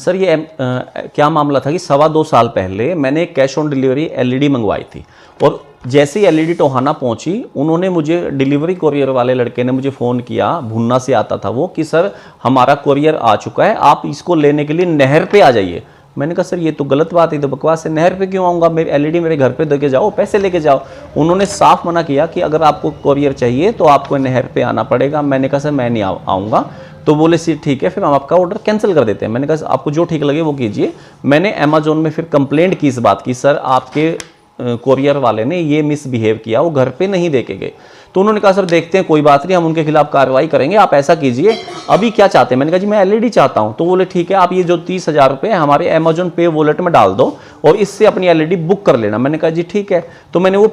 Sir ये क्या मामला था कि 2.25 साल पहले मैंने कैश ऑन डिलीवरी एलईडी मंगवाई थी, और जैसे ही एलईडी टोहाना पहुंची उन्होंने मुझे, डिलीवरी कोरियर वाले लड़के ने मुझे फ़ोन किया, भुन्ना से आता था वो, कि सर हमारा कोरियर आ चुका है, आप इसको लेने के लिए नहर पे आ जाइए। मैंने कहा सर ये तो गलत बात है, तो बकवास है, नहर पे क्यों आऊँगा, मेरी एलईडी मेरे घर पे देके जाओ, पैसे लेके जाओ। उन्होंने साफ मना किया कि अगर आपको कोरियर चाहिए तो आपको नहर पे आना पड़ेगा। मैंने कहा सर मैं नहीं आऊँगा। तो बोले सी ठीक है, फिर हम आपका ऑर्डर कैंसिल कर देते हैं। मैंने कहा आपको जो ठीक लगे वो कीजिए। मैंने अमेजोन में फिर कंप्लेंट की इस बात की, सर आपके कोरियर वाले ने ये मिसबिहेव किया, वो घर पे नहीं देके गए। तो उन्होंने कहा सर देखते हैं, कोई बात नहीं, हम उनके खिलाफ कार्रवाई करेंगे, आप ऐसा कीजिए अभी क्या चाहते हैं। मैंने कहा जी मैं एलईडी चाहता हूं। तो बोले ठीक है, आप ये जो 30,000 रुपये हमारे अमेजोन पे वॉलेट में डाल दो और इससे अपनी एलईडी बुक कर लेना। मैंने कहा जी ठीक है। तो मैंने वो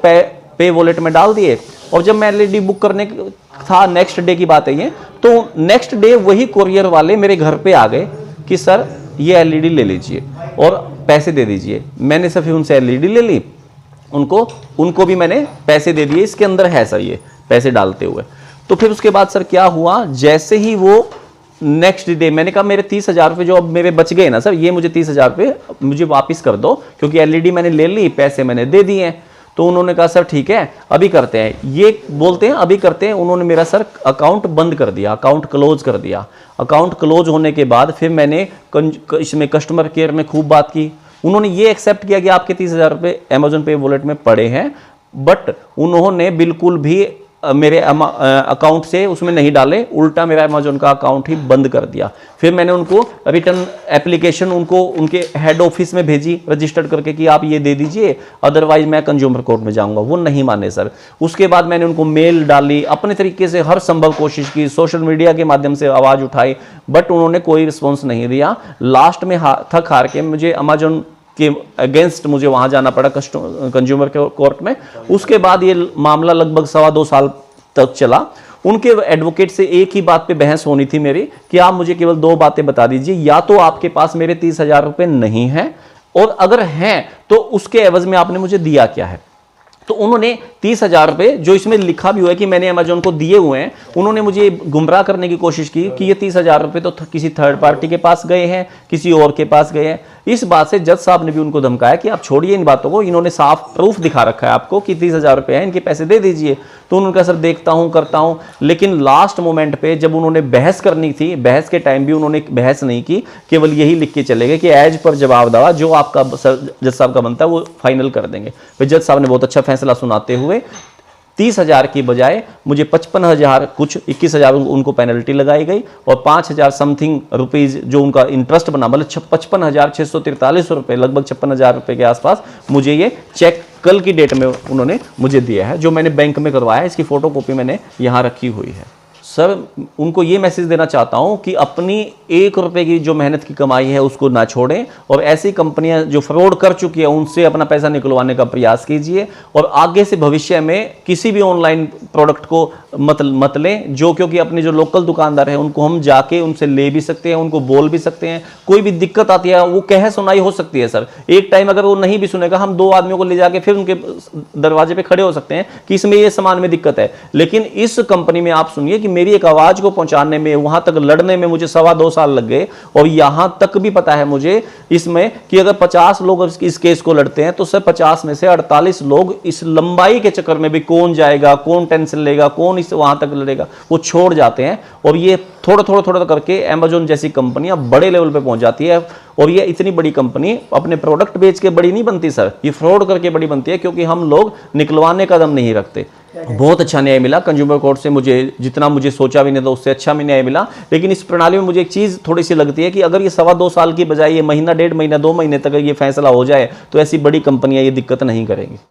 पे वॉलेट में डाल दिए, और जब मैं एलईडी बुक करने था, नेक्स्ट डे की बात है ये, तो नेक्स्ट डे वही कोरियर वाले मेरे घर पे आ गए कि सर ये एलईडी ले लीजिए और पैसे दे दीजिए। मैंने सर फिर उनसे एलईडी ले ली, उनको भी मैंने पैसे दे दिए, इसके अंदर है सर ये पैसे डालते हुए। तो फिर उसके बाद सर क्या हुआ, जैसे ही वो नेक्स्ट डे, मैंने कहा मेरे 30,000 रुपये जो अब मेरे बच गए ना सर, ये मुझे 30,000 रुपये मुझे वापस कर दो, क्योंकि एलईडी मैंने ले ली, पैसे मैंने दे दिए हैं। तो उन्होंने कहा सर ठीक है अभी करते हैं, ये बोलते हैं अभी करते हैं। उन्होंने मेरा सर अकाउंट बंद कर दिया, अकाउंट क्लोज कर दिया। अकाउंट क्लोज होने के बाद फिर मैंने इसमें कस्टमर केयर में खूब बात की। उन्होंने ये एक्सेप्ट किया कि आपके 30,000 रुपये अमेजोन पे वॉलेट में पड़े हैं, बट उन्होंने बिल्कुल भी मेरे अकाउंट से उसमें नहीं डाले, उल्टा मेरा अमेजोन का अकाउंट ही बंद कर दिया। फिर मैंने उनको रिटर्न एप्लीकेशन उनको उनके हेड ऑफिस में भेजी रजिस्टर्ड करके कि आप ये दे दीजिए, अदरवाइज मैं कंज्यूमर कोर्ट में जाऊंगा। वो नहीं माने सर। उसके बाद मैंने उनको मेल डाली, अपने तरीके से हर संभव कोशिश की, सोशल मीडिया के माध्यम से आवाज़ उठाई, बट उन्होंने कोई रिस्पॉन्स नहीं दिया। लास्ट में थक हार के मुझे अमेजोन के अगेंस्ट मुझे वहां जाना पड़ा कंज्यूमर कोर्ट में। उसके बाद ये मामला लगभग 2.25 साल तक चला। उनके एडवोकेट से एक ही बात पे बहस होनी थी मेरी कि आप मुझे केवल 2 बातें बता दीजिए, या तो आपके पास मेरे 30,000 रुपये नहीं हैं, और अगर हैं तो उसके एवज में आपने मुझे दिया क्या है। तो उन्होंने 30,000 रुपये, जो इसमें लिखा भी हुआ है कि मैंने अमेजोन को दिए हुए हैं, उन्होंने मुझे गुमराह करने की कोशिश की कि ये 30,000 रुपये तो किसी थर्ड पार्टी के पास गए हैं, किसी और के पास गए हैं। इस बात से जज साहब ने भी उनको धमकाया कि आप छोड़िए इन बातों को, इन्होंने साफ प्रूफ दिखा रखा है आपको कि 30,000 रुपये हैं, इनके पैसे दे दीजिए। तो उन्होंने कहा सर देखता हूं करता हूं। लेकिन लास्ट मोमेंट पे जब उन्होंने बहस करनी थी, बहस के टाइम भी उन्होंने बहस नहीं की, केवल यही लिख के चले गए कि एज पर जवाब दावा जो आपका जज साहब का बनता है वो फाइनल कर देंगे। फिर जज साहब ने बहुत अच्छा फैसला सुनाते हुए 30,000 की बजाय मुझे 55,000 कुछ 21,000 उनको पेनल्टी लगाई गई, और 5,000 समथिंग रुपीज जो उनका इंटरेस्ट बना, मतलब 55,643 रुपये, लगभग 56,000 रुपये के आसपास मुझे ये चेक कल की डेट में उन्होंने मुझे दिया है, जो मैंने बैंक में करवाया है। इसकी फोटो कॉपी मैंने यहाँ रखी हुई है। सर उनको ये मैसेज देना चाहता हूँ कि अपनी 1 रुपये की जो मेहनत की कमाई है उसको ना छोड़ें, और ऐसी कंपनियां जो फ्रॉड कर चुकी है उनसे अपना पैसा निकलवाने का प्रयास कीजिए, और आगे से भविष्य में किसी भी ऑनलाइन प्रोडक्ट को मत लें, जो क्योंकि अपने जो लोकल दुकानदार हैं उनको हम जाके उनसे ले भी सकते हैं, उनको बोल भी सकते हैं। कोई भी दिक्कत आती है वो कह सुनाई हो सकती है सर, एक टाइम अगर वो नहीं भी सुनेगा, हम 2 आदमियों को ले जाके फिर उनके दरवाजे पे खड़े हो सकते हैं कि इसमें ये सामान में दिक्कत है। लेकिन इस कंपनी में आप सुनिए कि मेरी एक आवाज को पहुंचाने में, वहां तक लड़ने में मुझे 2.25 साल लग गए, और यहां तक भी पता है मुझे इसमें कि अगर 50 लोग इस केस को लड़ते हैं तो सर 50 में से 48 लोग इस लंबाई के चक्कर में भी कौन जाएगा, कौन टेंशन लेगा, कौन इस वहां तक लड़ेगा, वो छोड़ जाते हैं। और ये थोड़ा करके अमेजोन जैसी कंपनियां बड़े लेवल पे पहुंच जाती है। और ये इतनी बड़ी कंपनी अपने प्रोडक्ट बेच के बड़ी नहीं बनती सर, ये फ्रॉड करके बड़ी बनती है, क्योंकि हम लोग निकलवाने का दम नहीं रखते। बहुत अच्छा न्याय मिला कंज्यूमर कोर्ट से, मुझे जितना मुझे सोचा भी नहीं था उससे अच्छा भी न्याय मिला। लेकिन इस प्रणाली में मुझे एक चीज थोड़ी सी लगती है कि अगर ये 2.25 साल की बजाय ये महीना, 1.5 महीना, 2 महीने तक ये फैसला हो जाए तो ऐसी बड़ी कंपनियां ये दिक्कत नहीं करेंगी।